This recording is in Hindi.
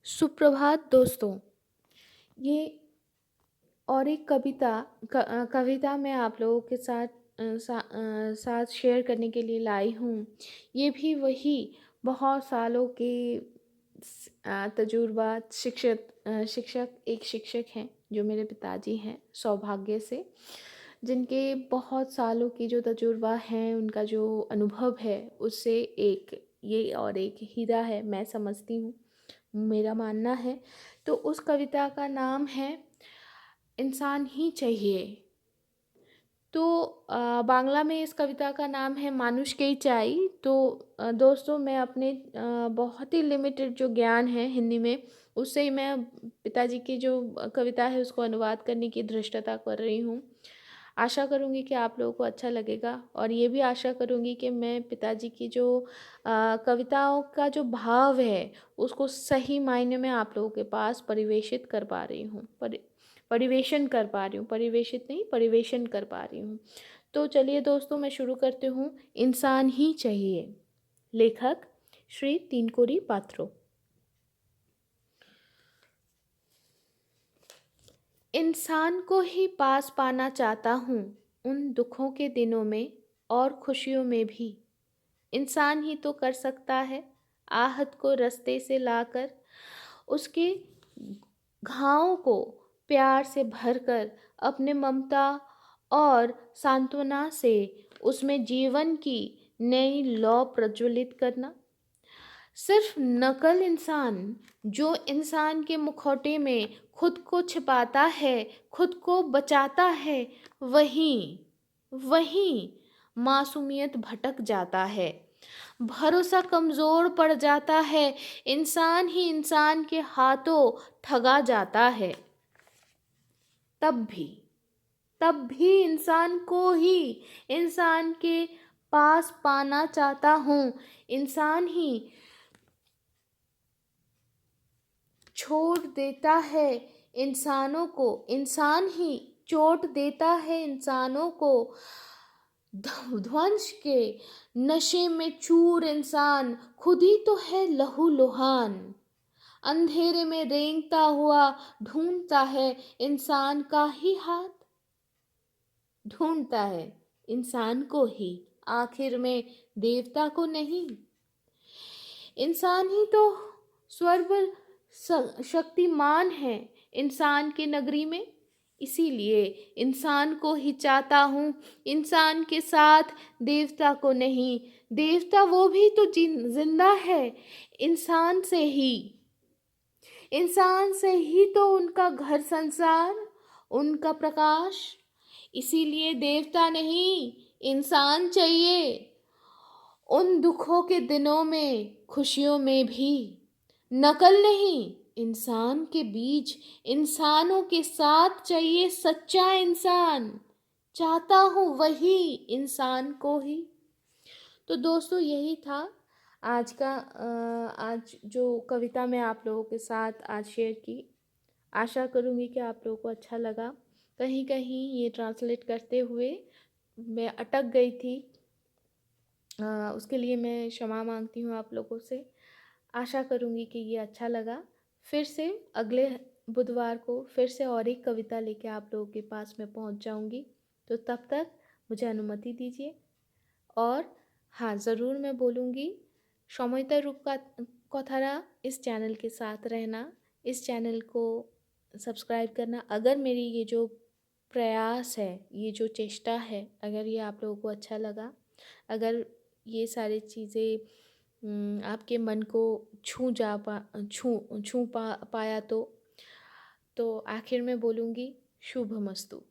सुप्रभात दोस्तों। ये और एक कविता मैं आप लोगों के साथ शेयर करने के लिए लाई हूँ। ये भी वही बहुत सालों के तजुर्बा शिक्षक हैं जो मेरे पिताजी हैं सौभाग्य से, जिनके बहुत सालों की जो तजुर्बा है, उनका जो अनुभव है, उससे एक ये और एक हीरा है, मैं समझती हूँ, मेरा मानना है। तो उस कविता का नाम है इंसान ही चाहिए। तो बांग्ला में इस कविता का नाम है मानुष के चाई। तो दोस्तों, मैं अपने बहुत ही लिमिटेड जो ज्ञान है हिंदी में, उससे ही मैं पिताजी की जो कविता है उसको अनुवाद करने की धृष्टता कर रही हूँ। आशा करूँगी कि आप लोगों को अच्छा लगेगा, और ये भी आशा करूँगी कि मैं पिताजी की जो कविताओं का जो भाव है उसको सही मायने में आप लोगों के पास परिवेशित कर पा रही हूँ, परिवेशन कर पा रही हूँ, परिवेशित नहीं, परिवेशन कर पा रही हूँ। तो चलिए दोस्तों, मैं शुरू करती हूँ। इंसान ही चाहिए। लेखक श्री तीनकोरी पात्रो। इंसान को ही पास पाना चाहता हूँ, उन दुखों के दिनों में और खुशियों में भी। इंसान ही तो कर सकता है आहत को रास्ते से लाकर, उसके घावों को प्यार से भरकर, अपने ममता और सांत्वना से उसमें जीवन की नई लौ प्रज्वलित करना। सिर्फ नकल इंसान, जो इंसान के मुखौटे में खुद को छिपाता है, खुद को बचाता है, वहीं मासूमियत भटक जाता है, भरोसा कमज़ोर पड़ जाता है, इंसान ही इंसान के हाथों ठगा जाता है। तब भी इंसान को ही इंसान के पास पाना चाहता हूँ। इंसान ही छोड़ देता है इंसानों को, इंसान ही चोट देता है इंसानों को। ध्वंस के नशे में चूर इंसान खुद ही तो है लहूलुहान। अंधेरे में रेंगता हुआ ढूंढता है इंसान का ही हाथ, ढूंढता है इंसान को ही, आखिर में देवता को नहीं। इंसान ही तो सर्व शक्तिमान है इंसान के नगरी में, इसीलिए इंसान को ही चाहता हूँ, इंसान के साथ देवता को नहीं। देवता वो भी तो जिंदा है इंसान से ही, इंसान से ही तो उनका घर संसार, उनका प्रकाश। इसीलिए देवता नहीं, इंसान चाहिए उन दुखों के दिनों में, खुशियों में भी। नकल नहीं, इंसान के बीच, इंसानों के साथ चाहिए सच्चा इंसान। चाहता हूँ वही इंसान को ही। तो दोस्तों, यही था आज जो कविता मैं आप लोगों के साथ आज शेयर की। आशा करूँगी कि आप लोगों को अच्छा लगा। कहीं कहीं ये ट्रांसलेट करते हुए मैं अटक गई थी, उसके लिए मैं क्षमा मांगती हूँ आप लोगों से। आशा करूँगी कि ये अच्छा लगा। फिर से अगले बुधवार को फिर से और एक कविता लेके आप लोगों के पास मैं पहुँच जाऊँगी। तो तब तक मुझे अनुमति दीजिए। और हाँ, ज़रूर मैं बोलूँगी, सौम्यता रूप का कथारा इस चैनल के साथ रहना, इस चैनल को सब्सक्राइब करना। अगर मेरी ये जो प्रयास है, ये जो चेष्टा है, अगर ये आप लोगों को अच्छा लगा, अगर ये सारी चीज़ें आपके मन को छू पाया तो आखिर में बोलूँगी शुभमस्तु।